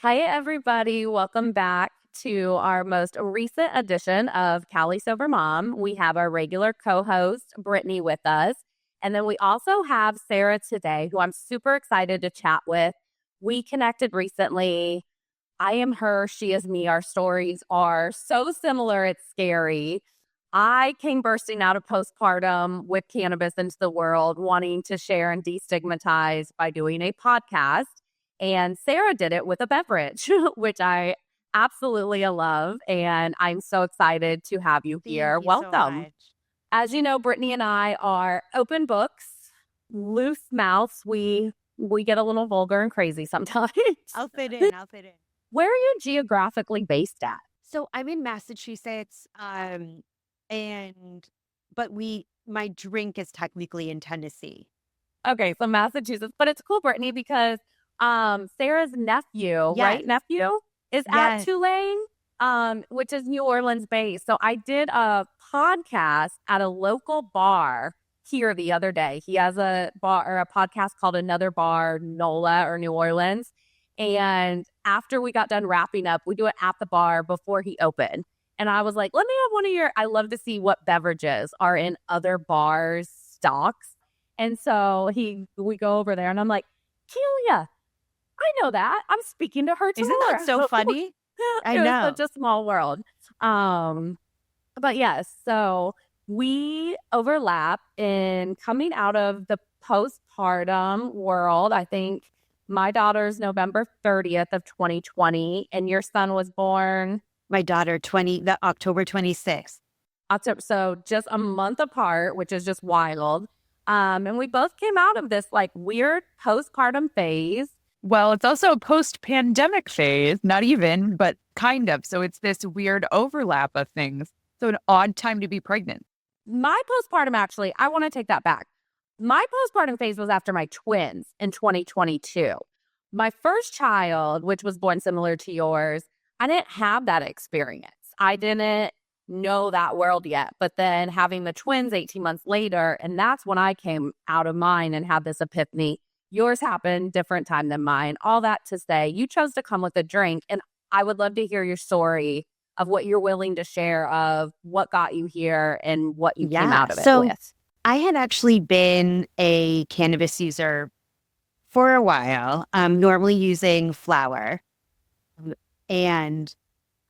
Hi, everybody. Welcome back to our most recent edition of Cali Sober Mom. We have our regular co-host, Brittany, with us. And then we also have Sarah today, who I'm super excited to chat with. We connected recently. I am her, she is me. Our stories are so similar, it's scary. I came bursting out of postpartum with cannabis into the world, wanting to share and destigmatize by doing a podcast. And Sarah did it with a beverage, which I absolutely love. And I'm so excited to have you here. Thank you so Welcome. much. As you know, Brittany and I are open books, loose mouths. We get a little vulgar and crazy sometimes. I'll fit in. I'll fit in. Where are you geographically based at? So I'm in Massachusetts, and but my drink is technically in Tennessee. Okay, so Massachusetts, but it's cool, Brittany, because Sarah's nephew, Yes, right? Nephew is at yes. Tulane, which is New Orleans based. So I did a podcast at a local bar here the other day. He has a bar or a podcast called Another Bar, NOLA or New Orleans. And after we got done wrapping up, we do it at the bar before he opened. And I was like, let me have one of I love to see what beverages are in other bars' stocks. And so we go over there and I'm like, Kelia, I know that. I'm speaking to her Isn't that tomorrow. so funny? I It was know. such a small world. Um, but yes, so we overlap in coming out of the postpartum world. I think my daughter's November 30th of 2020, and your son was born My daughter, the October 26th. October. So just a month apart, which is just wild. And we both came out of this like weird postpartum phase. Well, it's also a post-pandemic phase, not even, but kind of. So it's this weird overlap of things. So an odd time to be pregnant. My postpartum, actually, I want to take that back. My postpartum phase was after my twins in 2022. My first child, which was born similar to yours, I didn't have that experience. I didn't know that world yet. But then having the twins 18 months later, and that's when I came out of mine and had this epiphany. Yours happened different time than mine. All that to say, you chose to come with a drink. And I would love to hear your story of what you're willing to share of what got you here and what you came out of it So with. I had actually been a cannabis user for a while, normally using flower. And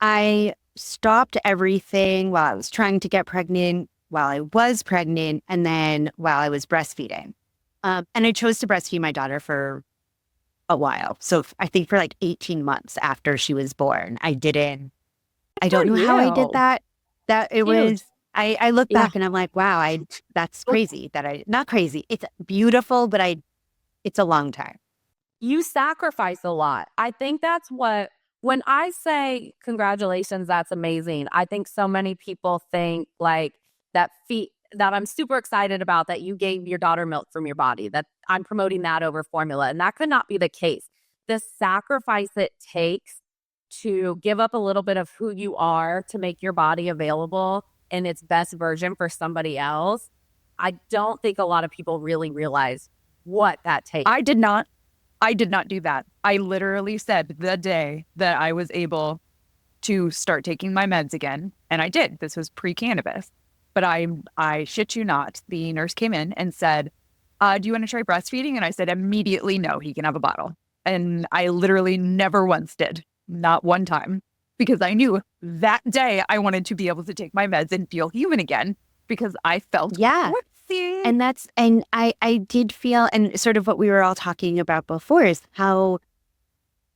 I stopped everything while I was trying to get pregnant, while I was pregnant, and then while I was breastfeeding. And I chose to breastfeed my daughter for a while. So I think for like 18 months after she was born, I don't know how I did You. that. That it Huge. was, I look Yeah. back and I'm like, wow, that's crazy not crazy. It's beautiful, but it's a long time. You sacrifice a lot. I think that's when I say congratulations, that's amazing. I think so many people think like that I'm super excited about that you gave your daughter milk from your body, that I'm promoting that over formula. And that could not be the case. The sacrifice it takes to give up a little bit of who you are to make your body available in its best version for somebody else. I don't think a lot of people really realize what that takes. I did not do that. I literally said the day that I was able to start taking my meds again, and I did. This was pre-cannabis. But I shit you not, the nurse came in and said, do you want to try breastfeeding? And I said immediately, no, he can have a bottle. And I literally never once did, not one time, because I knew that day I wanted to be able to take my meds and feel human again because I felt whoopsie. And I did feel, and sort of what we were all talking about before is how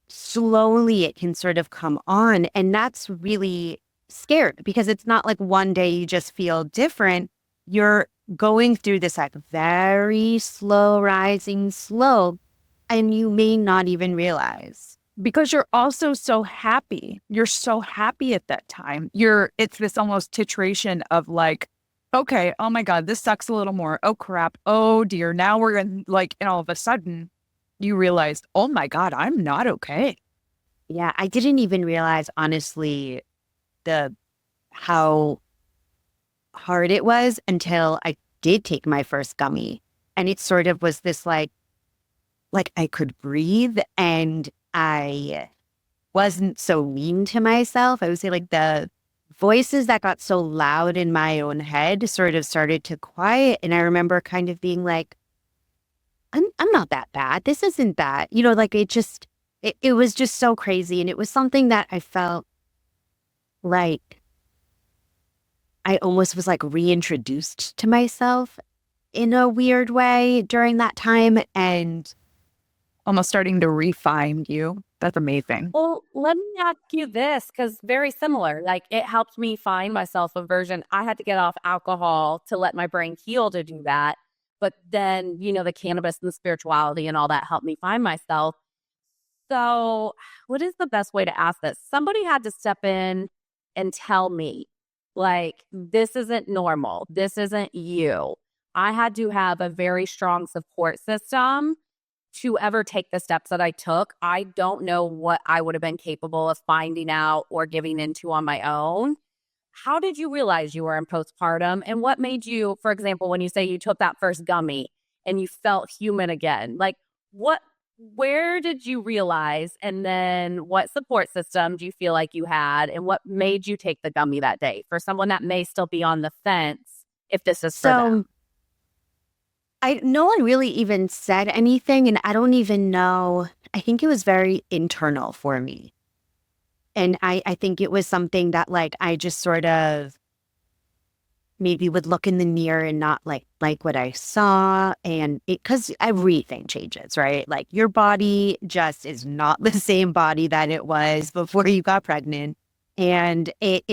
slowly it can sort of come on. And that's really scary because it's not like one day you just feel different. You're going through this like very slow rising slope, and you may not even realize. Because you're also so happy. You're so happy at that time. It's this almost titration of like, okay, oh my God, this sucks a little more. Oh crap. Oh dear. Now we're in and all of a sudden you realize, oh my God, I'm not okay. Yeah, I didn't even realize, honestly, how hard it was until I did take my first gummy. And it sort of was this like I could breathe, and I wasn't so mean to myself. I would say like the voices that got so loud in my own head sort of started to quiet. And I remember kind of being like, I'm not that bad. This isn't that, like it was just so crazy. And it was something that I felt like I almost was like reintroduced to myself in a weird way during that time. And Almost starting to refine you. That's amazing. Well, let me ask you this, because very similar. Like, it helped me find myself a version. I had to get off alcohol to let my brain heal to do that. But then, the cannabis and the spirituality and all that helped me find myself. So, what is the best way to ask this? Somebody had to step in and tell me, like, this isn't normal. This isn't you. I had to have a very strong support system to ever take the steps that I took. I don't know what I would have been capable of finding out or giving into on my own. How did you realize you were in postpartum? And what made you, for example, when you say you took that first gummy and you felt human again, like where did you realize? And then what support system do you feel like you had? And what made you take the gummy that day for someone that may still be on the fence if this is for them? No one really even said anything, and I don't even know. I think it was very internal for me. And I think it was something that like I just sort of maybe would look in the mirror and not like what I saw. And because everything changes, right? Like your body just is not the same body that it was before you got pregnant. And it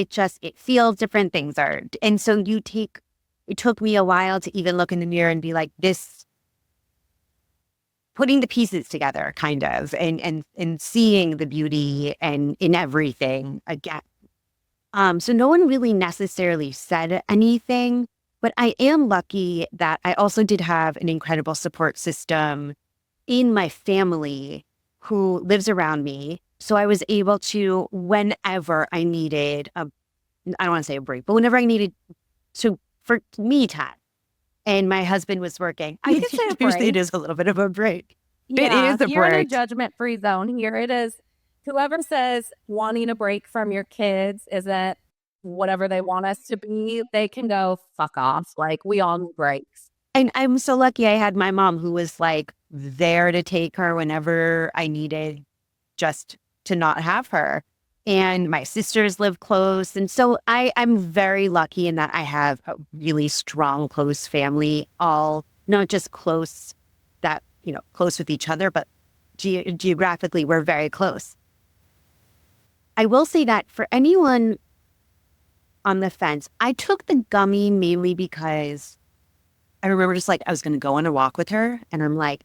feels different, things are. And so it took me a while to even look in the mirror and be like, this, putting the pieces together kind of, and seeing the beauty and in everything again. So no one really necessarily said anything, but I am lucky that I also did have an incredible support system in my family who lives around me. So I was able to, whenever I needed I don't want to say a break, but whenever I needed for me time, and my husband was working, You can say a break. It is a little bit of a break. Yeah, It is a you're in a break. judgment-free zone. Here it is. Whoever says wanting a break from your kids isn't whatever they want us to be, they can go fuck off. Like, we all need breaks. And I'm so lucky I had my mom who was like there to take her whenever I needed just to not have her. And my sisters live close. And so I'm very lucky in that I have a really strong, close family, all not just close close with each other, but geographically, we're very close. I will say that for anyone on the fence, I took the gummy mainly because I remember just like I was going to go on a walk with her, and I'm like,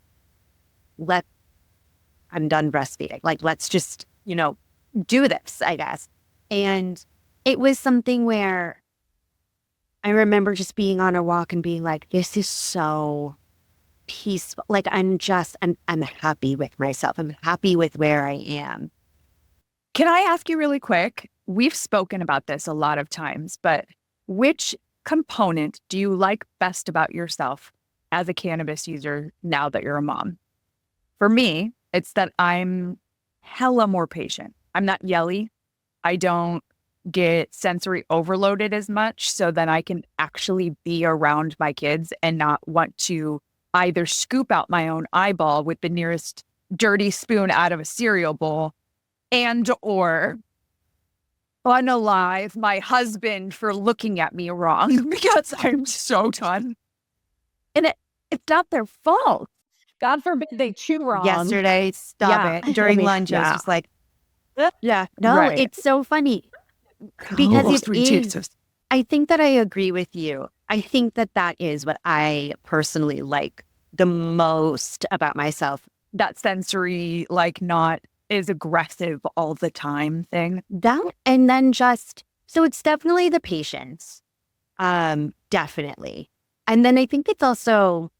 I'm done breastfeeding. Like, let's just, do this, I guess. And it was something where I remember just being on a walk and being like, this is so peaceful. Like, I'm happy with myself. I'm happy with where I am. Can I ask you really quick? We've spoken about this a lot of times, but which component do you like best about yourself as a cannabis user now that you're a mom? For me, it's that I'm hella more patient. I'm not yelly. I don't get sensory overloaded as much, so then I can actually be around my kids and not want to either scoop out my own eyeball with the nearest dirty spoon out of a cereal bowl or unalive my husband for looking at me wrong because I'm so done. And it's not their fault. God forbid they chew wrong. Yesterday, stop it. During lunch, I was just like, yeah, no, Right. It's so funny because Oh, it sweet is. Jesus. I think that I agree with you. I think that is what I personally like the most about myself. That sensory, like, not as aggressive all the time thing. That, and then so it's definitely the patience. Definitely. And then I think it's also,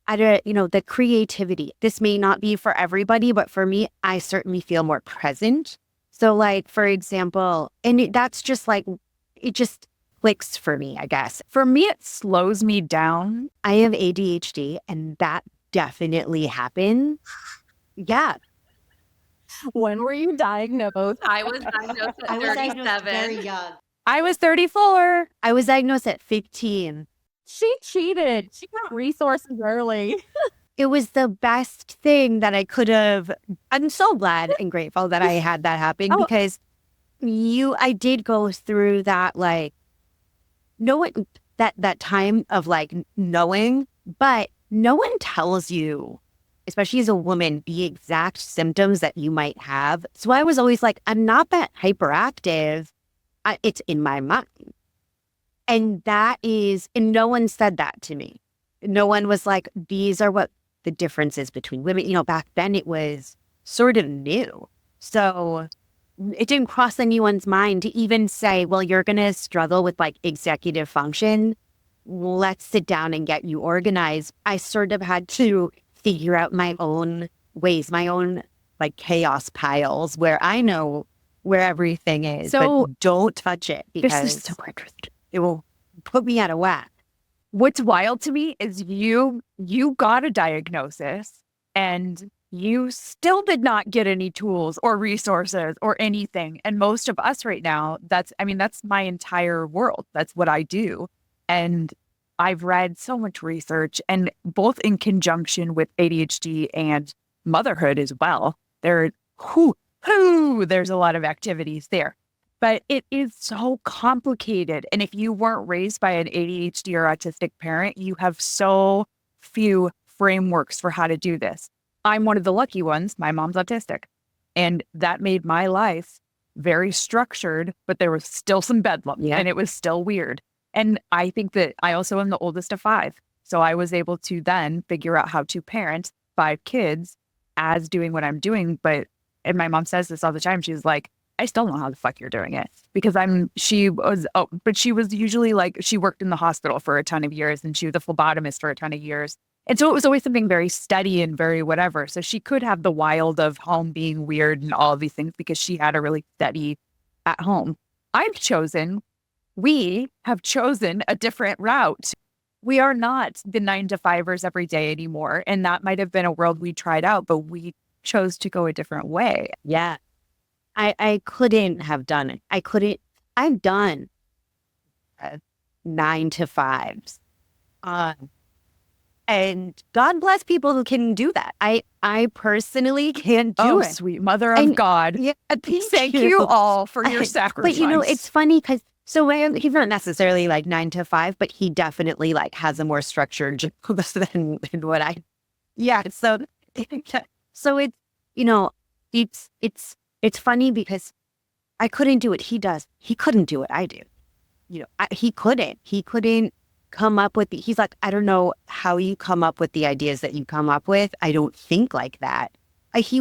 the creativity. This may not be for everybody, but for me, I certainly feel more present. So like, for example, that's just like, it just clicks for me, I guess. For me, it slows me down. I have ADHD, and that definitely happened. Yeah. When were you diagnosed? I was diagnosed at I was diagnosed 37. very young. I was 34. I was diagnosed at 15. She cheated. She got resources early. It was the best thing that I could have. I'm so glad and grateful that I had that happen Oh. because I did go through that, like, no one, that time of like knowing, but no one tells you, especially as a woman, the exact symptoms that you might have. So I was always like, I'm not that hyperactive. It's in my mind. And no one said that to me. No one was like, these are what the differences between women. Back then it was sort of new. So it didn't cross anyone's mind to even say, well, you're going to struggle with like executive function. Let's sit down and get you organized. I sort of had to figure out my own ways, my own like chaos piles where I know where everything is. So but don't touch it because this is so interesting. it will put me out of whack. What's wild to me is you got a diagnosis and you still did not get any tools or resources or anything. And most of us right now, that's my entire world. That's what I do. And I've read so much research, and both in conjunction with ADHD and motherhood as well. There's a lot of activities there. But it is so complicated. And if you weren't raised by an ADHD or autistic parent, you have so few frameworks for how to do this. I'm one of the lucky ones. My mom's autistic. And that made my life very structured, but there was still some bedlam and it was still weird. And I think that I also am the oldest of 5. So I was able to then figure out how to parent 5 kids as doing what I'm doing. And my mom says this all the time. She's like, I still don't know how the fuck you're doing it because she was usually like, she worked in the hospital for a ton of years and she was a phlebotomist for a ton of years. And so it was always something very steady and very whatever. So she could have the wild of home being weird and all of these things because she had a really steady at home. We have chosen a different route. We are not the 9-to-5ers every day anymore. And that might have been a world we tried out, but we chose to go a different way. Yeah. I couldn't have done it. I've done 9-to-5s. And God bless people who can do that. I personally can't do it. Sweet mother of God. Yeah, Thank you all for your sacrifice. But it's funny because he's not necessarily like 9-to-5, but he definitely like has a more structured job than what I. Yeah. So it's funny because I couldn't do what he does. He couldn't do what I do. He couldn't come up with he's like, I don't know how you come up with the ideas that you come up with. I don't think like that. Keely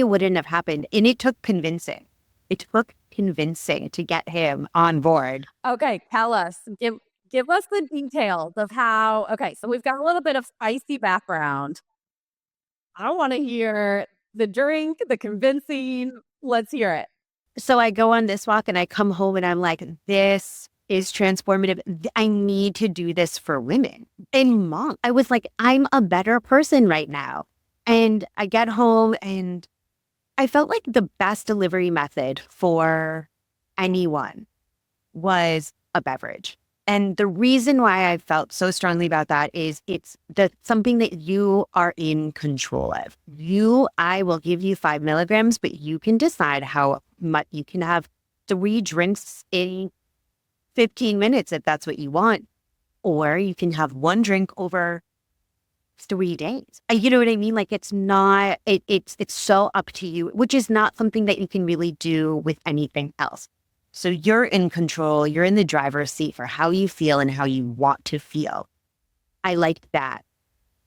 wouldn't have happened. And it took convincing. To get him on board. Okay, tell us. Give us the details of how. Okay, so we've got a little bit of spicy background. I want to hear the drink, the convincing. Let's hear it. So I go on this walk and I come home and I'm like, this is transformative. I need to do this for women. And Mom, I was like, I'm a better person right now. And I get home and I felt like the best delivery method for anyone was a beverage. And the reason why I felt so strongly about that is it's something that you are in control of. I will give you 5 milligrams, but you can decide how much. You can have 3 drinks in 15 minutes if that's what you want. Or you can have 1 drink over 3 days. You know what I mean? Like it's so up to you, which is not something that you can really do with anything else. So you're in control. You're in the driver's seat for how you feel and how you want to feel. I liked that.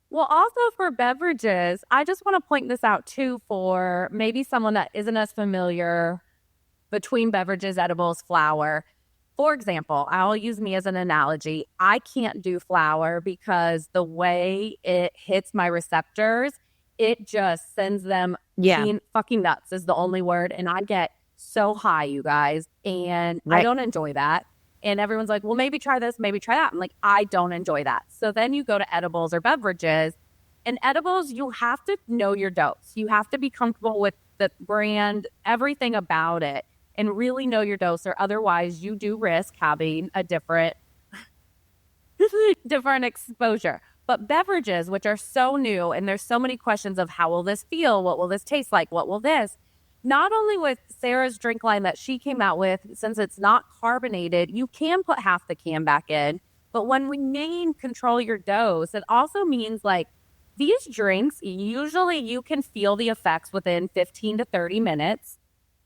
Well, also for beverages, I just want to point this out too for maybe someone that isn't as familiar between beverages, edibles, flower. For example, I'll use me as an analogy. I can't do flower because the way it hits my receptors, it just sends them fucking nuts is the only word. And I get so high, you guys. And I don't enjoy that. And everyone's like, well, maybe try this, maybe try that. I'm like, I don't enjoy that. So then you go to edibles or beverages In edibles, you have to know your dose. You have to be comfortable with the brand, everything about it, and really know your dose, or otherwise you do risk having a different exposure. But beverages, which are so new, and there's so many questions of how will this feel? What will this taste like? What will this? Not only with Sarah's drink line that she came out with, since it's not carbonated, you can put half the can back in. But when we mean control your dose, it also means like these drinks, usually you can feel the effects within 15 to 30 minutes.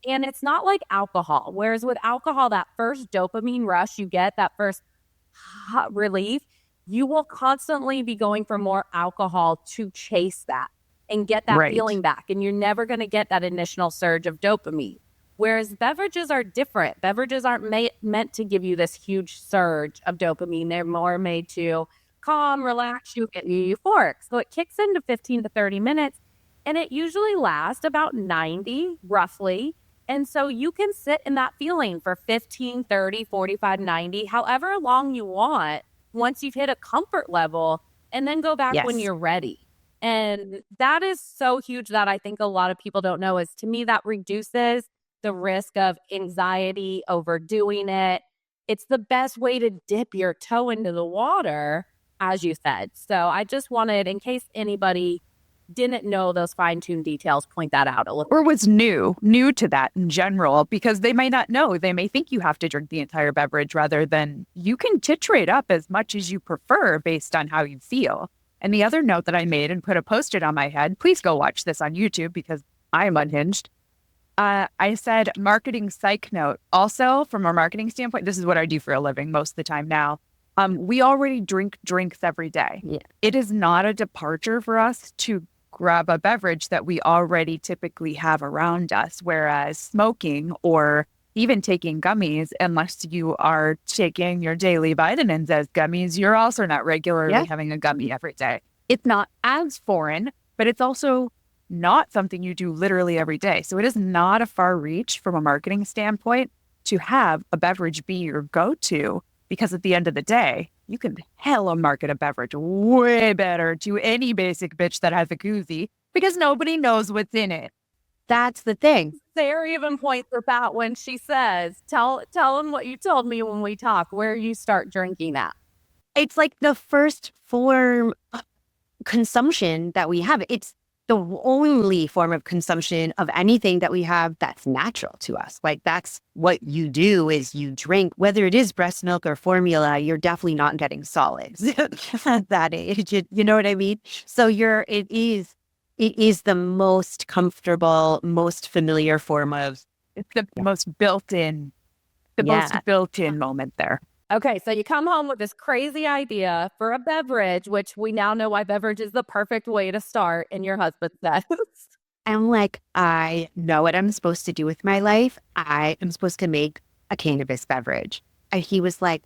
And it's not like alcohol. Whereas with alcohol, that first dopamine rush you get, that first hot relief, you will constantly be going for more alcohol to chase that and get that feeling back. And you're never going to get that initial surge of dopamine. Whereas beverages are different. Beverages aren't meant to give you this huge surge of dopamine. They're more made to calm, relax you, get you euphoric. So it kicks into 15 to 30 minutes, and it usually lasts about 90 roughly. And so you can sit in that feeling for 15, 30, 45, 90, however long you want, once you've hit a comfort level, and then go back when you're ready. And that is so huge that I think a lot of people don't know, is to me that reduces the risk of anxiety, overdoing it. It's the best way to dip your toe into the water, as you said. So I just wanted, in case anybody didn't know those fine-tuned details, point that out a little. Or was new to that in general, because they may not know. They may think you have to drink the entire beverage, rather than you can titrate up as much as you prefer based on how you feel. And the other note that I made and put a Post-it on my head, please go watch this on YouTube because I am unhinged. I said marketing psych note. Also, from a marketing standpoint, this is what I do for a living most of the time now. We already drink drinks every day. Yeah. It is not a departure for us to grab a beverage that we already typically have around us. Whereas smoking or even taking gummies, unless you are taking your daily vitamins as gummies, you're also not regularly having a gummy every day. It's not as foreign, but it's also not something you do literally every day. So it is not a far reach from a marketing standpoint to have a beverage be your go-to, because at the end of the day, you can hella market a beverage way better to any basic bitch that has a koozie, because nobody knows what's in it. That's the thing. Sarah even points this out when she says, tell them what you told me when we talk, where you start drinking that. It's like the first form of consumption that we have. It's the only form of consumption of anything that we have that's natural to us. Like, that's what you do, is you drink, whether it is breast milk or formula, you're definitely not getting solids at that age. You know what I mean? So it is the most comfortable, most familiar form of. It's the most built-in moment there. Okay, so you come home with this crazy idea for a beverage, which we now know why beverage is the perfect way to start, and your husband says. I'm like, I know what I'm supposed to do with my life. I am supposed to make a cannabis beverage. And he was like,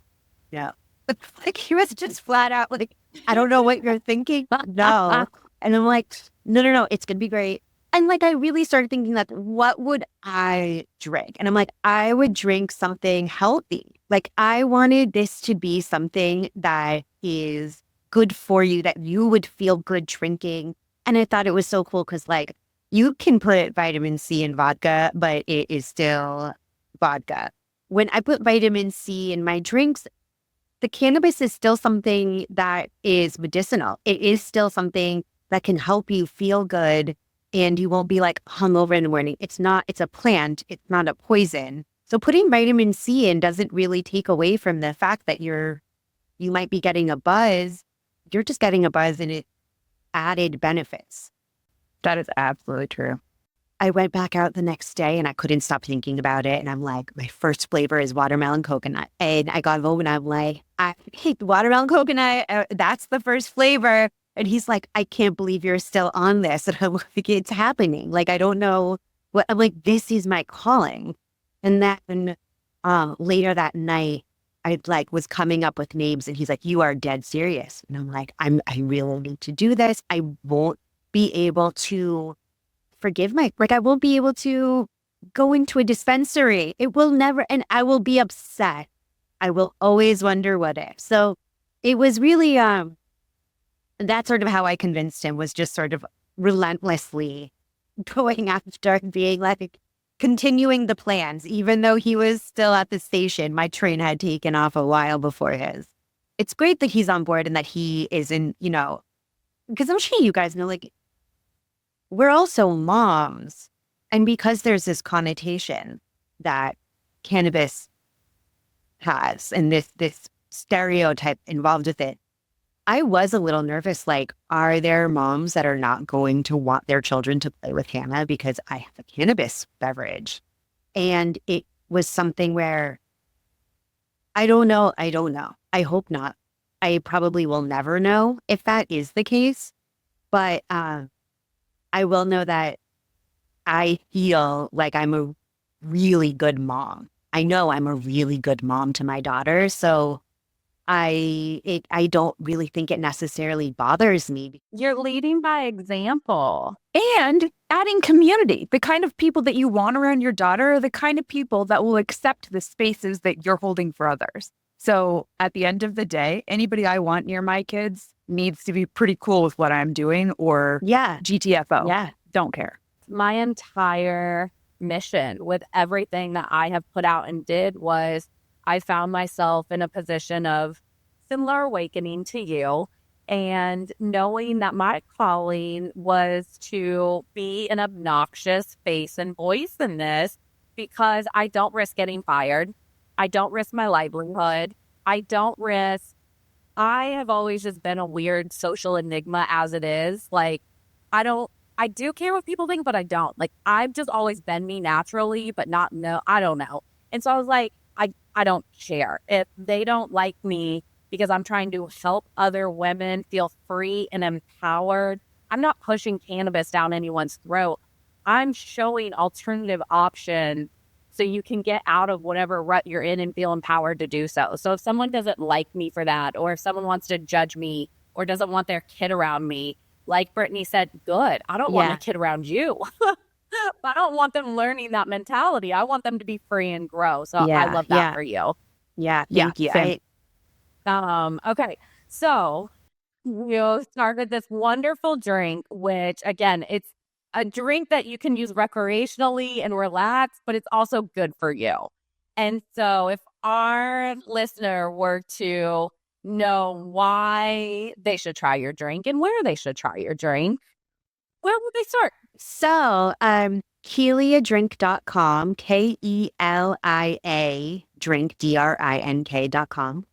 no. But like, he was just flat out like, I don't know what you're thinking. No. And I'm like, no, it's going to be great. And like, I really started thinking that, what would I drink? And I'm like, I would drink something healthy. Like, I wanted this to be something that is good for you, that you would feel good drinking. And I thought it was so cool because, like, you can put vitamin C in vodka, but it is still vodka. When I put vitamin C in my drinks, the cannabis is still something that is medicinal. It is still something that can help you feel good, and you won't be like hungover in the morning. It's a plant. It's not a poison. So putting vitamin C in doesn't really take away from the fact that you might be getting a buzz. You're just getting a buzz, and it added benefits. That is absolutely true. I went back out the next day and I couldn't stop thinking about it. And I'm like, my first flavor is watermelon coconut. And I got home and I'm like, I hate watermelon coconut. That's the first flavor. And he's like, I can't believe you're still on this. And I'm like, it's happening. Like, I don't know what, I'm like, this is my calling. And then later that night, I like was coming up with names, and he's like, you are dead serious. And I'm like, I really need to do this. I won't be able to I won't be able to go into a dispensary. It will never, and I will be upset. I will always wonder what if. So it was really, that's sort of how I convinced him, was just sort of relentlessly going after, being like, continuing the plans, even though he was still at the station. My train had taken off a while before his. It's great that he's on board and that he isn't, because I'm sure you guys know, like, we're also moms. And because there's this connotation that cannabis has and this stereotype involved with it, I was a little nervous. Like, are there moms that are not going to want their children to play with Hannah because I have a cannabis beverage? And it was something where I don't know. I hope not. I probably will never know if that is the case. But I will know that I feel like I'm a really good mom. I know I'm a really good mom to my daughter. So I don't really think it necessarily bothers me. You're leading by example. And adding community. The kind of people that you want around your daughter are the kind of people that will accept the spaces that you're holding for others. So at the end of the day, anybody I want near my kids needs to be pretty cool with what I'm doing, or GTFO. Yeah. Don't care. My entire mission with everything that I have put out and did was I found myself in a position of similar awakening to you, and knowing that my calling was to be an obnoxious face and voice in this, because I don't risk getting fired. I don't risk my livelihood. I have always just been a weird social enigma as it is. Like, I do care what people think, but I don't. Like, I've just always been me naturally, but I don't know. And so I was like, I don't care. If they don't like me because I'm trying to help other women feel free and empowered, I'm not pushing cannabis down anyone's throat. I'm showing alternative options so you can get out of whatever rut you're in and feel empowered to do so. So if someone doesn't like me for that, or if someone wants to judge me or doesn't want their kid around me, like Brittany said, good. I don't want a kid around you. I don't want them learning that mentality. I want them to be free and grow. So I love that for you. Yeah, thank you. Okay. So you started this wonderful drink, which again, it's a drink that you can use recreationally and relax, but it's also good for you. And so if our listener were to know why they should try your drink and where they should try your drink, where would they start? So, KeliaDrink.com, KELIA drink, DRINK.com.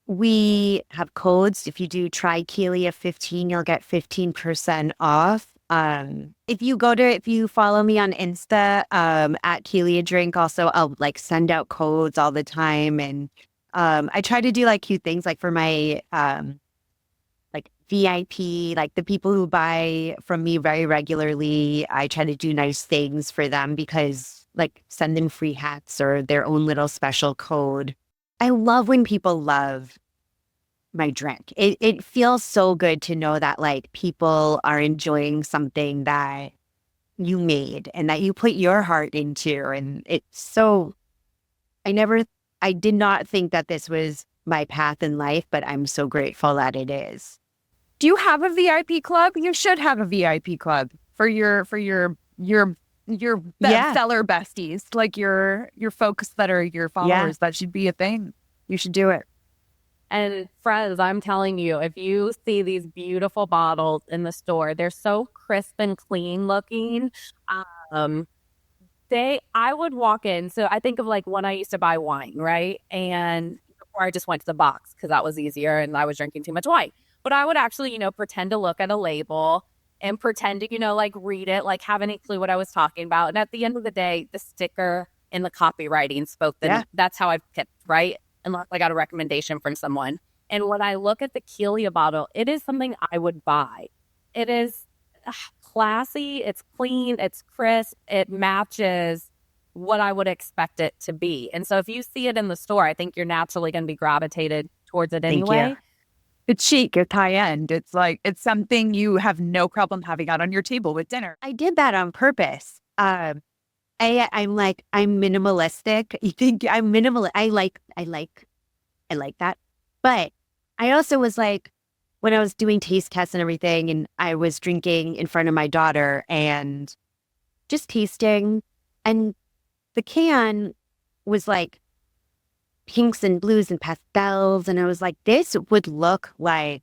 We have codes. If you do try Kelia 15, you'll get 15% off. If you follow me on Insta, at Kelia Drink, also I'll like send out codes all the time. And I try to do like cute things, like for my like VIP, like the people who buy from me very regularly, I try to do nice things for them, because like send them free hats or their own little special code. I love when people love my drink. It feels so good to know that like people are enjoying something that you made and that you put your heart into. And it's so, I did not think that this was my path in life, but I'm so grateful that it is. Do you have a VIP club? You should have a VIP club for your seller besties, like your folks that are your followers. Yeah. That should be a thing. You should do it. And friends, I'm telling you, if you see these beautiful bottles in the store, they're so crisp and clean looking. I would walk in. So I think of like when I used to buy wine, right? And before I just went to the box because that was easier and I was drinking too much wine. But I would actually, pretend to look at a label and pretend to, like read it, like have any clue what I was talking about. And at the end of the day, the sticker and the copywriting spoke. That's how I picked, right? Unless I got a recommendation from someone. And when I look at the Kelia bottle, it is something I would buy. It is classy, it's clean, it's crisp, it matches what I would expect it to be. And so if you see it in the store, I think you're naturally going to be gravitated towards it anyway. It's chic, it's high end. It's like, it's something you have no problem having out on your table with dinner. I did that on purpose. I'm minimalistic. You think I'm minimal? I like that. But I also was like, when I was doing taste tests and everything, and I was drinking in front of my daughter and just tasting, and the can was like pinks and blues and pastels. And I was like, this would look like,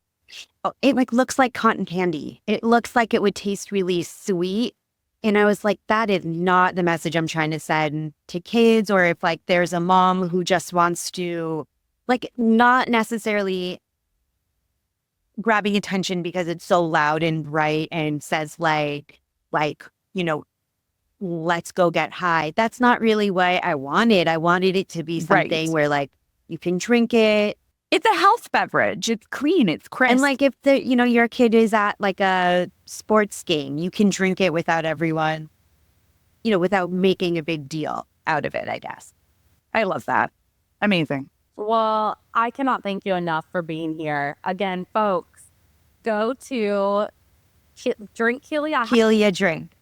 it like looks like cotton candy. It looks like it would taste really sweet. And I was like, that is not the message I'm trying to send to kids. Or if like there's a mom who just wants to like not necessarily grabbing attention because it's so loud and bright and says like, you know, let's go get high. That's not really what I wanted. I wanted it to be something where like you can drink it. It's a health beverage. It's clean. It's crisp. And like if the, you know, your kid is at like a sports game, you can drink it without everyone, you know, without making a big deal out of it, I guess. I love that. Amazing. Well, I cannot thank you enough for being here. Again, folks, go to Drink Kelia. Kelia Drink.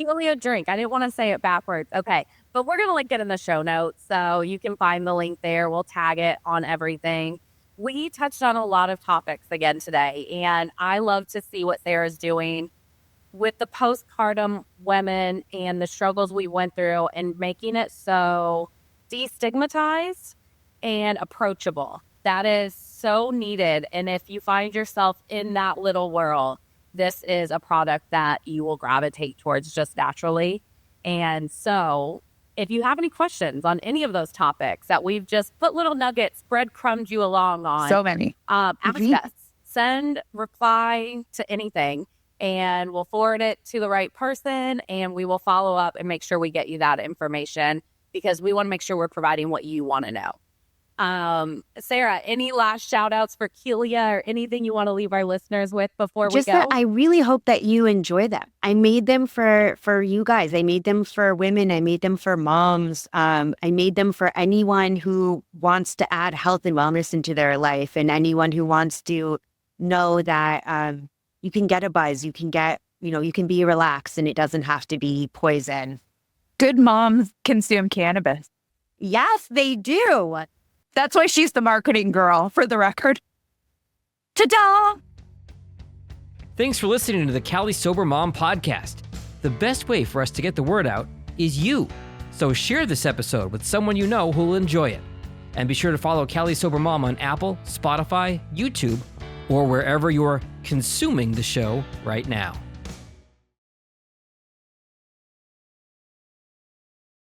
Kelia Drink. I didn't want to say it backwards. Okay. But we're going to link it in the show notes. So you can find the link there. We'll tag it on everything. We touched on a lot of topics again today. And I love to see what Sarah's doing with the postpartum women and the struggles we went through and making it so destigmatized and approachable. That is so needed. And if you find yourself in that little world, this is a product that you will gravitate towards just naturally. And so if you have any questions on any of those topics that we've just put little nuggets, breadcrumbed you along on. So many. Ask us. Send, reply to anything, and we'll forward it to the right person, and we will follow up and make sure we get you that information because we want to make sure we're providing what you want to know. Sarah, any last shout outs for Kelia or anything you want to leave our listeners with before we go? Just that I really hope that you enjoy them. I made them for you guys. I made them for women. I made them for moms. I made them for anyone who wants to add health and wellness into their life and anyone who wants to know that you can get a buzz. You can get, you know, you can be relaxed and it doesn't have to be poison. Good moms consume cannabis. Yes, they do. That's why she's the marketing girl, for the record. Ta-da! Thanks for listening to the Cali Sober Mom podcast. The best way for us to get the word out is you. So share this episode with someone you know who will enjoy it. And be sure to follow Cali Sober Mom on Apple, Spotify, YouTube, or wherever you're consuming the show right now.